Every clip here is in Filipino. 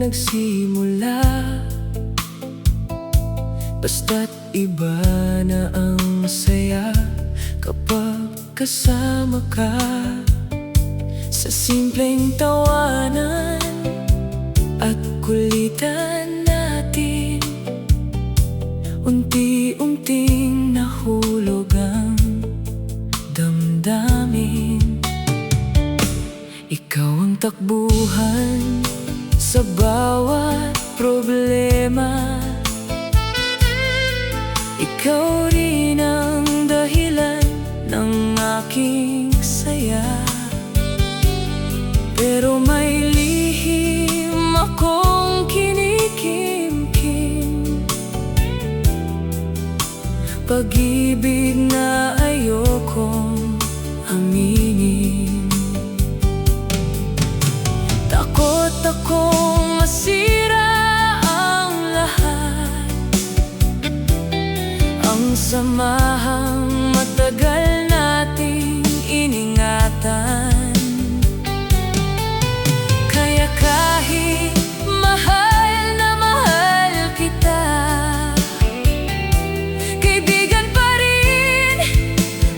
nagsimula, basta't iba na ang saya kapag kasama ka. Sa simpleng tawanan at kulitan natin, unti-unting nahulog ang damdamin. Ikaw ang takbuhan sa bawat problema, ikaw rin ang dahilan ng aking saya. Pero may lihim akong kinikimkim, pag-ibig na ayokong aminin. Takot akong masira ang lahat, ang samahang matagal nating iningatan. Kaya kahit mahal na mahal kita, kaibigan pa rin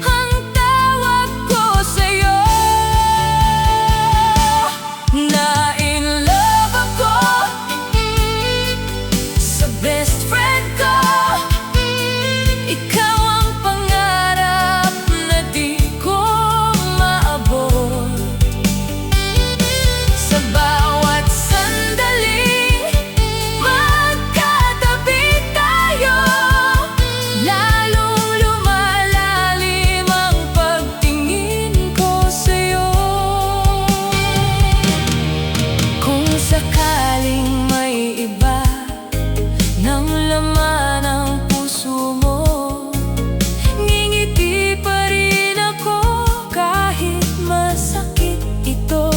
ang tawag ko sa'yo. Na in love ako sa best friend ko, ikaw ang pangarap na di ko maabot. Sa bawat sandaling magkatabi tayo, lalong lumalalim ang pagtingin ko sa'yo. Kung sakaling may iba ng laman ang puso mo, ngingiti pa rin ako kahit masakit ito.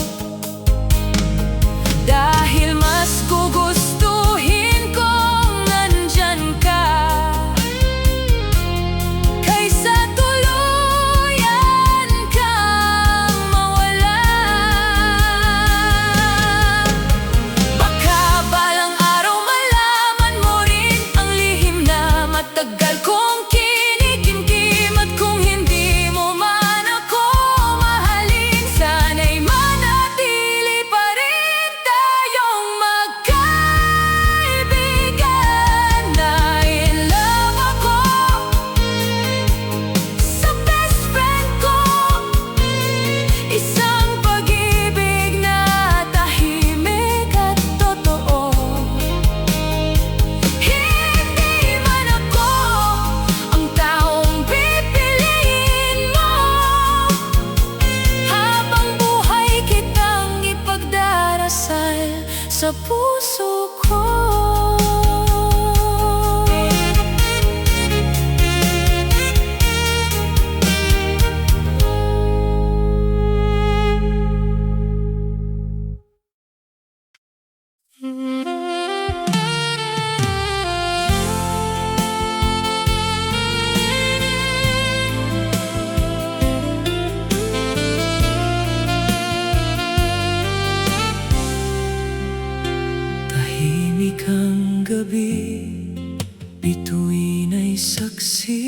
Dahil mas gugustuhin kong nandyan ka kaysa tuluyan kang mawala. Baka balang araw malaman mo rin ang lihim na matagal kong kinikimkim. At kung hindi mo man ako mahalin, sana'y manatili pa rin tayong magkaibigan. Na in love ako sa best friend ko, isang pag-ibig na tahimik at totoo. Hindi man ako ang taong pipiliin mo, habang buhay kitang ipagdarasal sa puso ko. Tahimik ang gabi, bituin ay saksi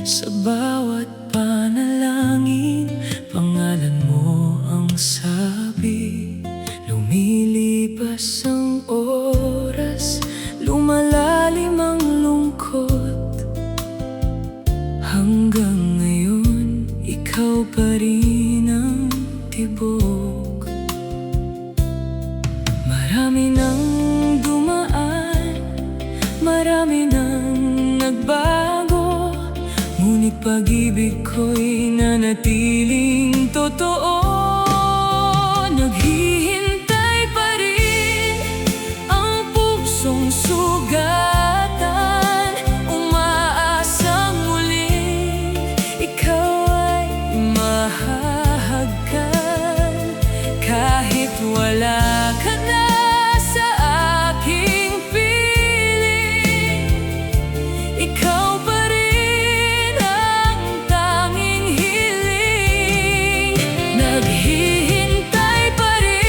sa bawat panalangin. Pangalan mo ang sabi, lumilipas ang oras, lumalalim ang lungkot. Hanggang ngayon, ikaw pa rin ang tibok. Marami nang dumaan, marami nang nagbago, ngunit pag-ibig ko'y nanatiling totoo. Naghihintay pa rin ang pusong sugatan, umaasang muling ikaw ay mahahagkan. Kahit wala ka na sa aking piling, ikaw pa rin ang tanging hiling. Naghihintay pa rin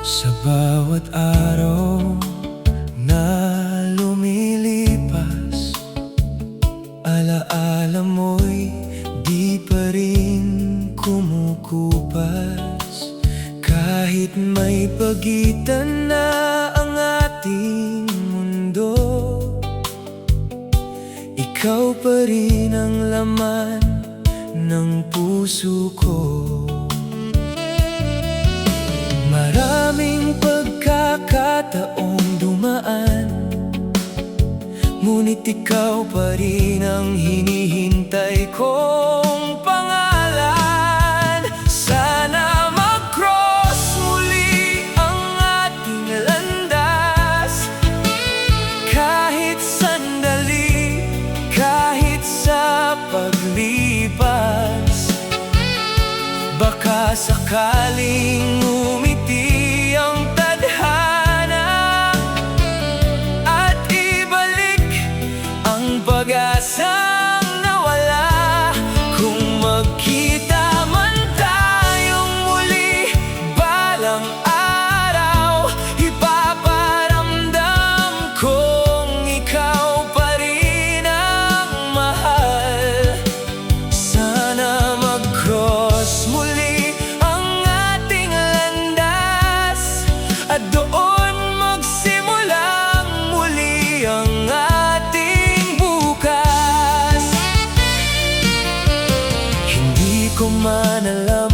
Sa bawat araw na lumilipas, alaala mo'y di pa rin kumukupas. Kahit may pagitan na ang ating mundo, ikaw pa rin ang laman ng puso ko. Maraming pagkakataong dumaan, ngunit ikaw pa rin ang hinihintay kong pangalan. Sana mag-cross muli ang ating landas, kahit sandali, kahit sa paglipas. Baka sakaling umiti ang tadhana at ibalik ang pag-asang nawala. Kung magkita man tayong muli balang araw, ipaparamdam kong ikaw pa rin ang mahal. Sana mag-cross muli ang ating landas, at doon magsimulang muli ang ating bukas. Hindi ko man alam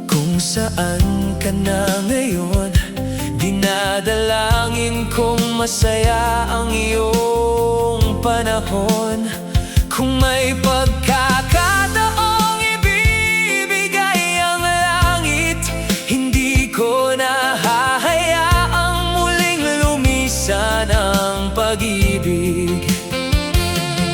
kung saan ka na ngayon, dinadalangin kong masaya ang iyong panahon. Kung may pagkakataong ibibigay ang langit, hindi ko na hahayaang muling lumisan ang pag-ibig.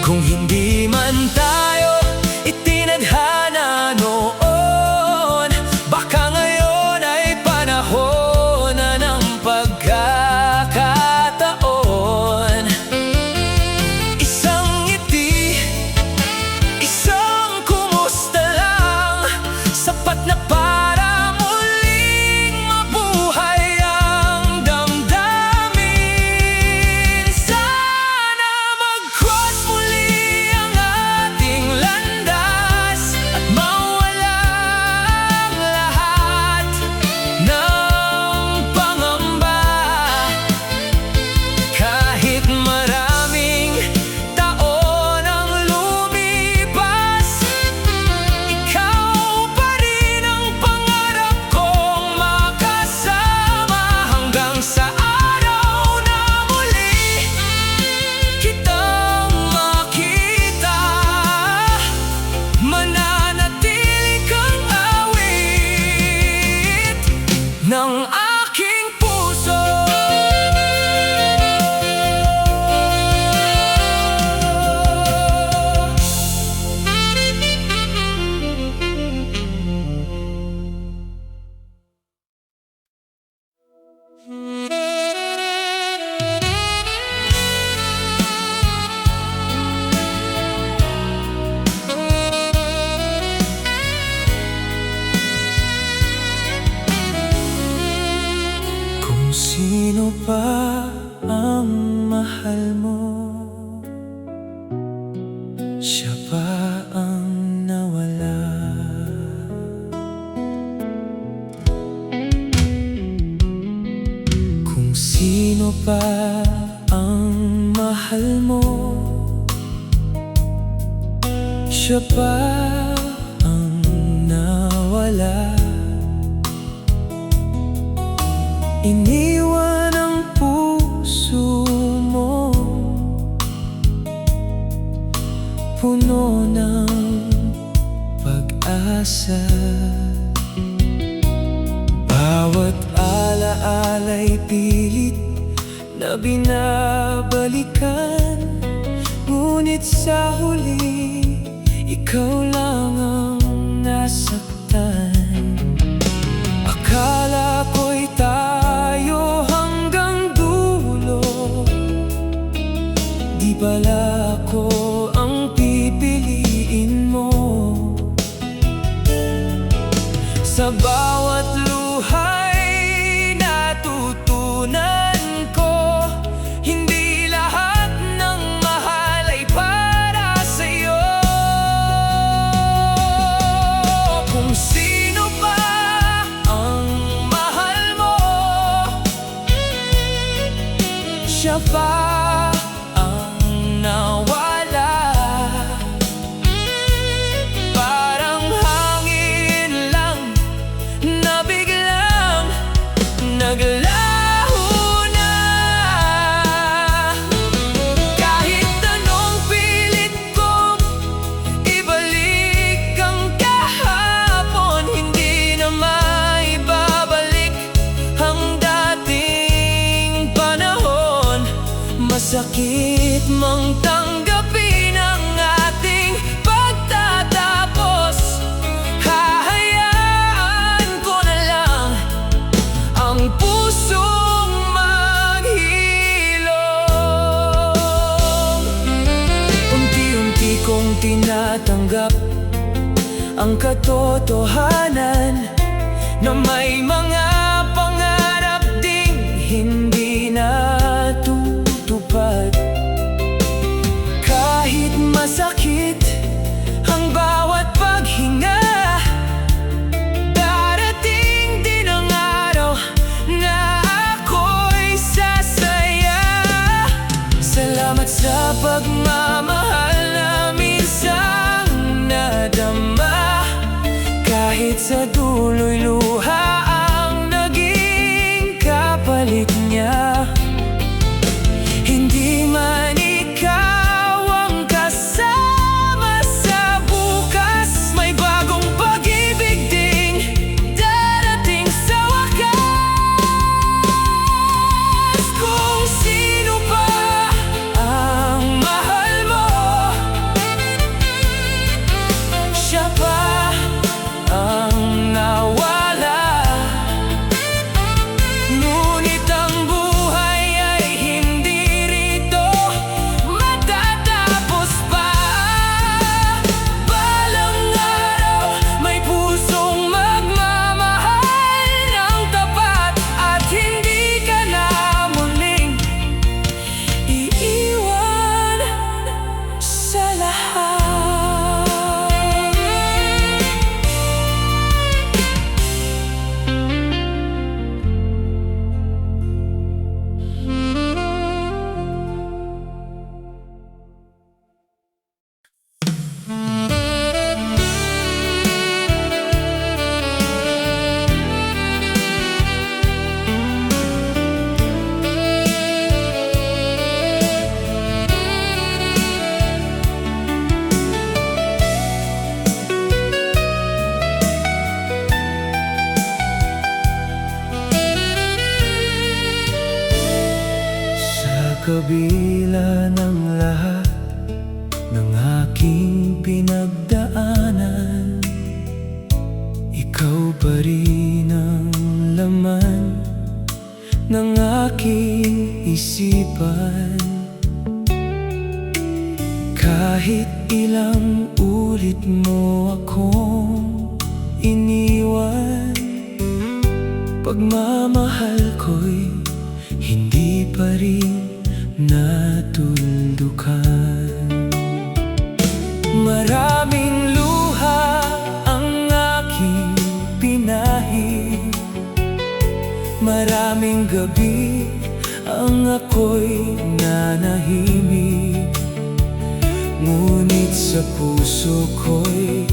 Kung hindi man tayo itinadhana noon, baka ngayon ay panahon na ng pagkakataon. Isang ngiti, isang kumusta lang, sapat na para muling mabuhay ang damdamin. Sana mag-cross muli ang ating landas, at mawala ang lahat ng pangamba. Kahit maraming taon ang lumipas, ikaw pa rin ang pangarap kong makasama. Hanggang sa araw na muli kitang makita, mananatili kang awit ng aking puso. Kung sino pa ang mahal mo, siya pa ang nawala. Kung sino pa ang mahal mo, siya pa ang nawala. Iniwan ang puso mo, puno ng pag-asa. Bawat alaala'y pilit na binabalikan, ngunit sa huli ikaw lang ang nasaktan. Akala ko'y tayo hanggang dulo, di pala ako ang pipiliin mo. Sa bawat luhay siya pa ang nawala. Parang hangin lang na biglang naglaho na. Kahit anong pilit kong ibalik ang kahapon, hindi na maibabalik ang dating panahon. Masakit mang tanggapin ang ating pagtatapos. Hahayaan ko na lang ang pusong maghilom. Unti-unti kong tinatanggap ang katotohanan na may mga pangarap ding hindi natutupad. Kahit masakit ang bawat paghinga, darating din ang araw na ako'y sasaya. Salamat sa pagmamahal na minsang nadama, kahit sa dulo'y luha ang naging kapalit niya. Hindi man ikaw ang kasama sa bukas, may bagong pag-ibig ding darating sa wakas. Kung sino pa ang mahal mo, siya pa ang nawala. Ngunit ang buhay ay hindi rito matatapos pa. Balang araw may pusong magmamahal ng tapat, at hindi ka na muling iiwan sa lahat. Sa kabila ng lahat ng aking pinagdaanan, ikaw pa rin ang laman ng aking isipan. Kahit ilang ulit mo akong iniwan, pagmamahal ko'y hindi pa rin natuldukan. Maraming luha ang aking pinahid, maraming gabi ang ako'y nanahimik. Ngunit sa puso ko'y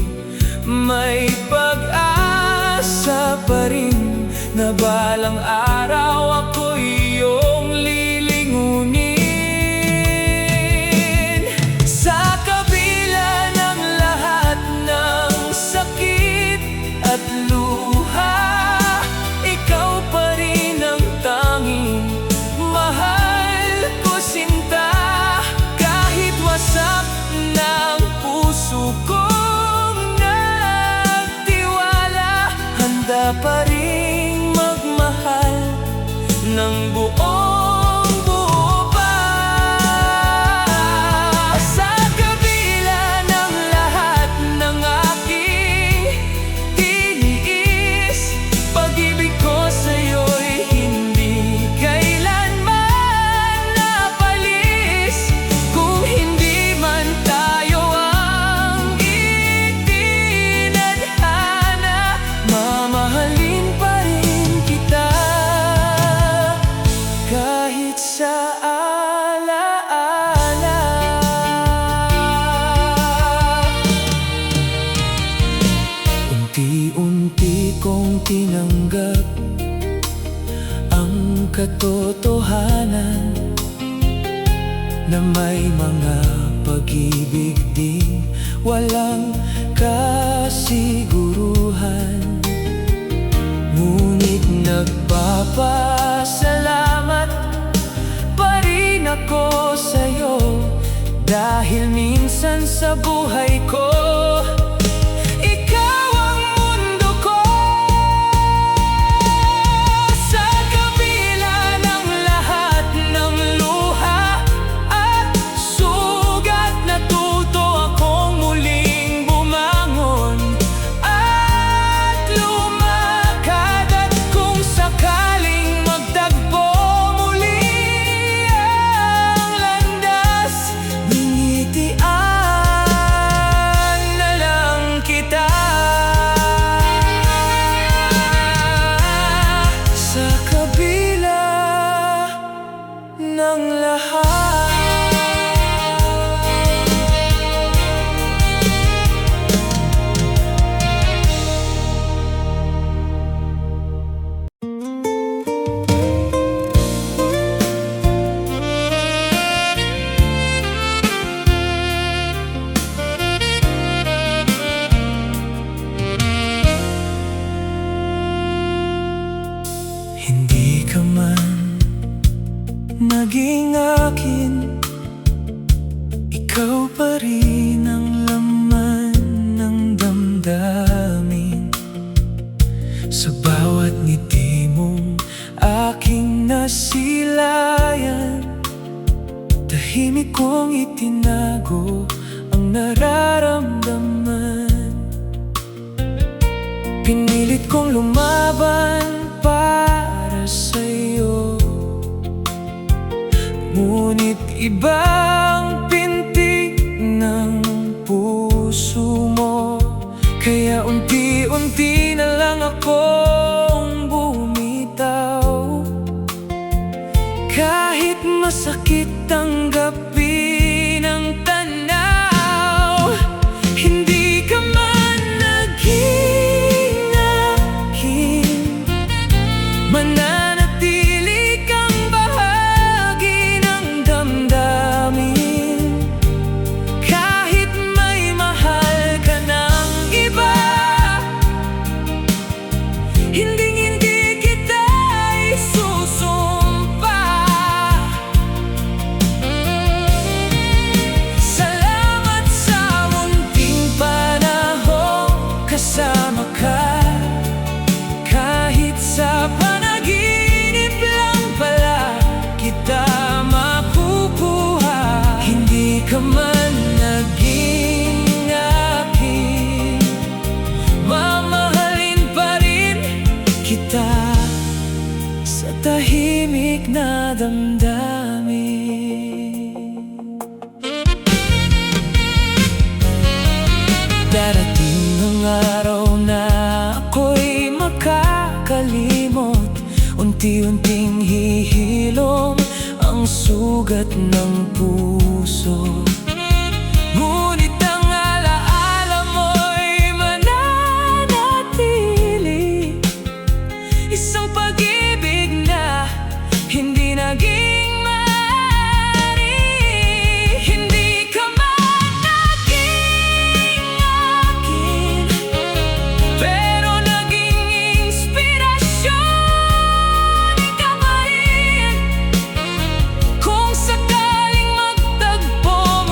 may pag-asa pa rin, na balang araw ako'y iyong lilingunin. Sa kabila ng lahat ng sakit at luha, ikaw pa rin ang tanging mahal ko, sinta. Kahit wasak ng puso kong nagtiwala, handa pa rin magmahal ng buong buo pa. Sa kabila ng lahat ng aking tiniis, pag-ibig ko sa'yo'y hindi kailanman napalis. Kung hindi man tayo ang itinadhana, mamahalin pa rin kita. katotohanan na may mga pag-ibig ding walang kasiguruhan. Ngunit nagpapasalamat pa rin ako sa'yo, dahil minsan sa buhay ko ikaw ang mundo ko. Sa kabila ng lahat ng luha at sugat, natuto akong muling bumangon at lumakad. At kung sakaling magtagpo muli ang landas, ningitian na lang kita. Sa kabila ng lahat, hindi ka man naging akin, ikaw pa rin ang laman ng damdamin. Sa bawat ngiti mong aking nasilayan, tahimik kong itinago ang nararamdaman. Pinilit kong lumaban para sa'yo, ngunit ibang pintig ng puso mo. Kaya unti-unti na lang akong bumitaw, kahit masakit tanggapin ang tanaw. Hindi ka man naging akin, mananatili kang bahagi ng damdamin. Kahit may mahal ka ng iba, hindi kita isusumpa. Salamat sa munting panahon kasama ka, kahit sa panaginip lang pala kita makukuha. Hindi ka man naging akin, mamahalin pa rin kita sa tahimik na damdamin. Darating ang araw na ako'y makakalimot, unti-unting hihilom ang sugat ng puso. Ngunit ang alaala mo'y mananatili, isang pag-ibig na hindi naging maaari. Hindi ka man naging akin, pero naging inspirasyon. Ikaw pa rin. Kung sakaling magtagpo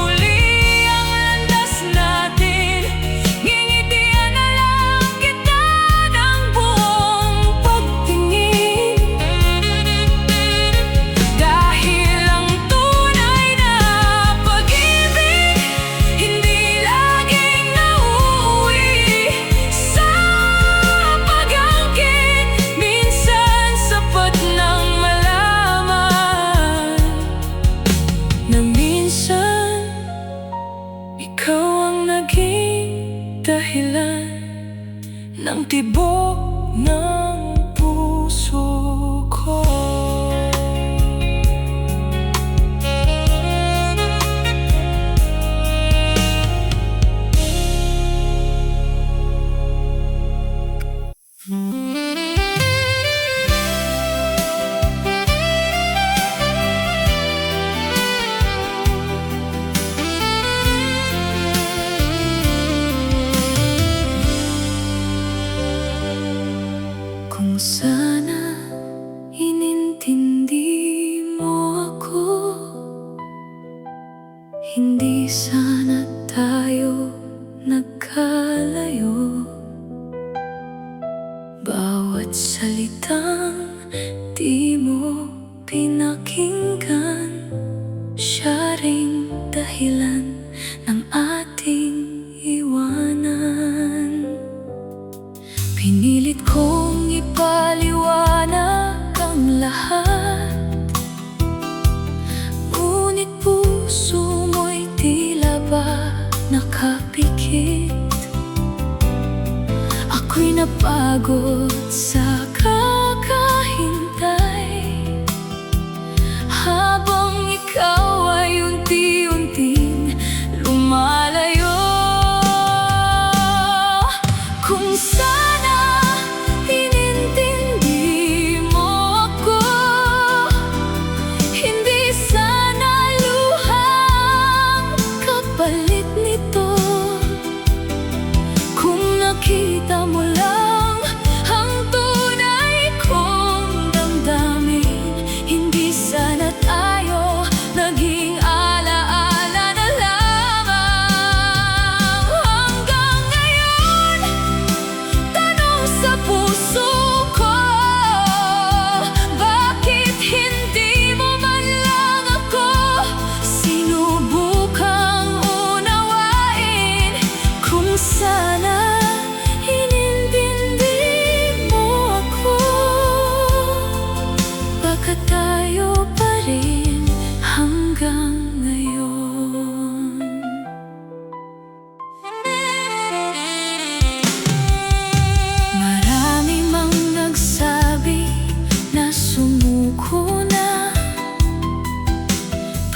suko na,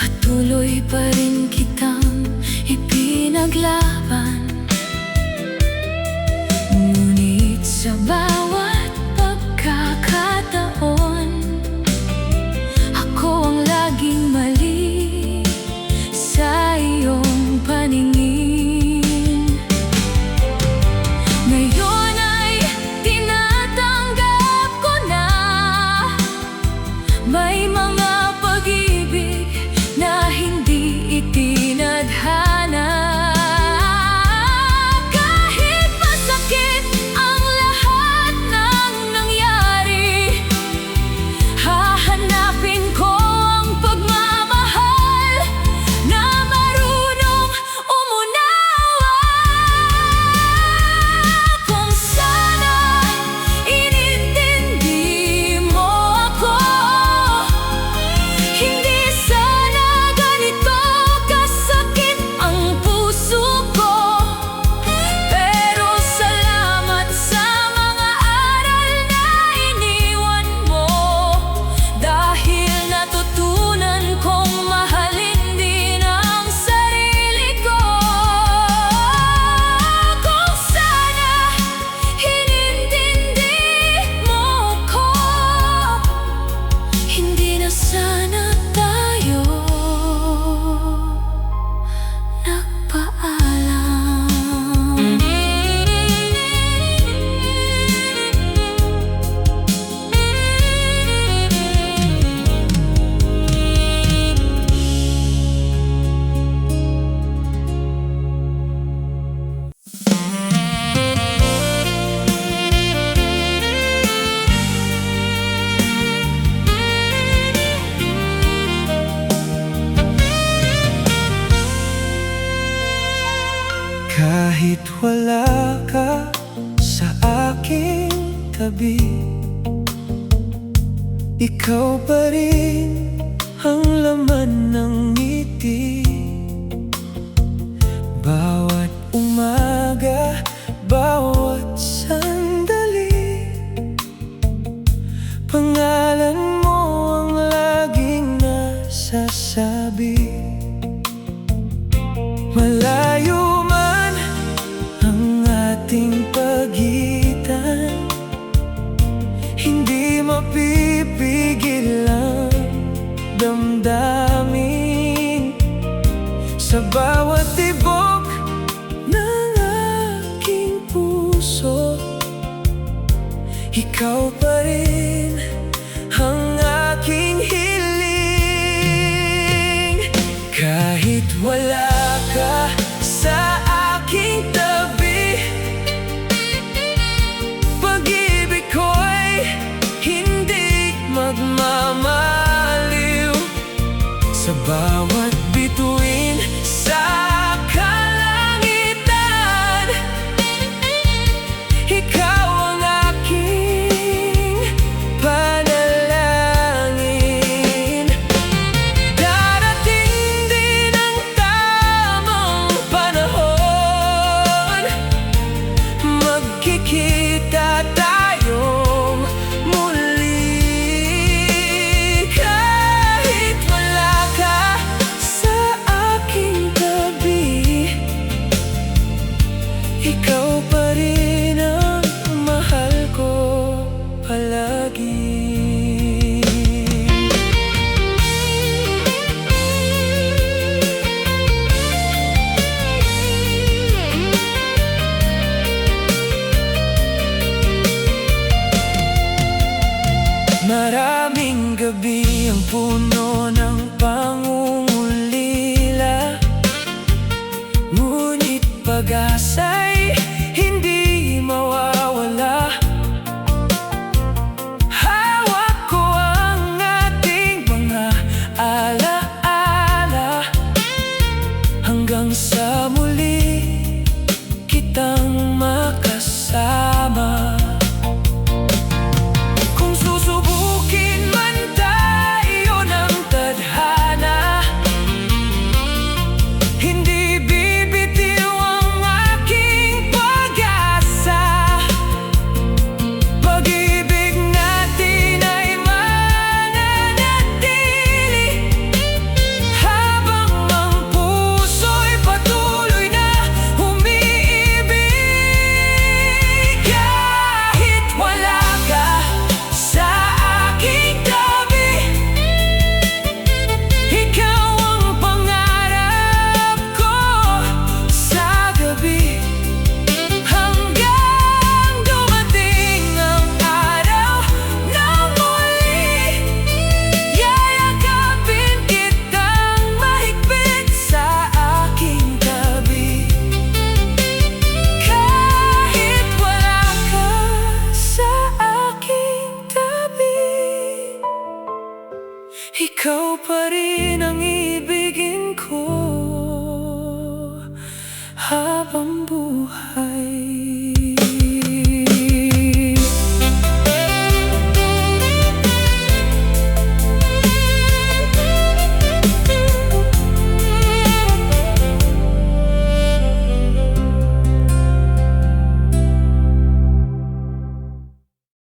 patuloy pa rin kitang ipinaglaban. Ngunit sa bawat pagkakataon, ako ang laging mali sa iyong paningin. Ngayon ay tinatanggap ko na may mga pag-ibig na hindi itinadhana. Kahit masakit ang lahat ng nangyari, hahanapin ko ang pagmamahal na marunong umunawa. Kung sana inintindi mo ako, hindi sana ganito kasakit ang puso ko. Pero salamat sa mga aral na iniwan mo, dahil natutunan kong mahalin din ang sarili ko. Kung sana inintindi mo ko, hindi na sana tayo nagpaalam. Kahit wala ka sa aking tabi, ikaw pa rin ang laman ng ngiti. Bawat umaga, bawat sandali, pangalan mo ang laging nasasabi. Malayo man ang ating pagitan, hindi mapipigil ang damdamin. Sa bawat tibok ng aking puso, ikaw pa rin ang aking hiling. Kahit wala ka sa aking tabi, pag-ibig ko'y hindi magmamaliw. Sa bawat bituin sa kalangitan, ikaw ang aking panalangin. Darating din ang tamang panahon, magkikita tayong muli. Kahit wala ka sa aking tabi, ikaw pa rin ang mahal ko palagi. Maraming gabi ang puno ng pangungulila, ngunit pag-asa'y hindi mawawala. Hawak ko ang ating mga alaala, hanggang sa muli kitang makasama. Kung susubukin man tayo ng tadhana, Ikaw pa rin ang ibigin ko habang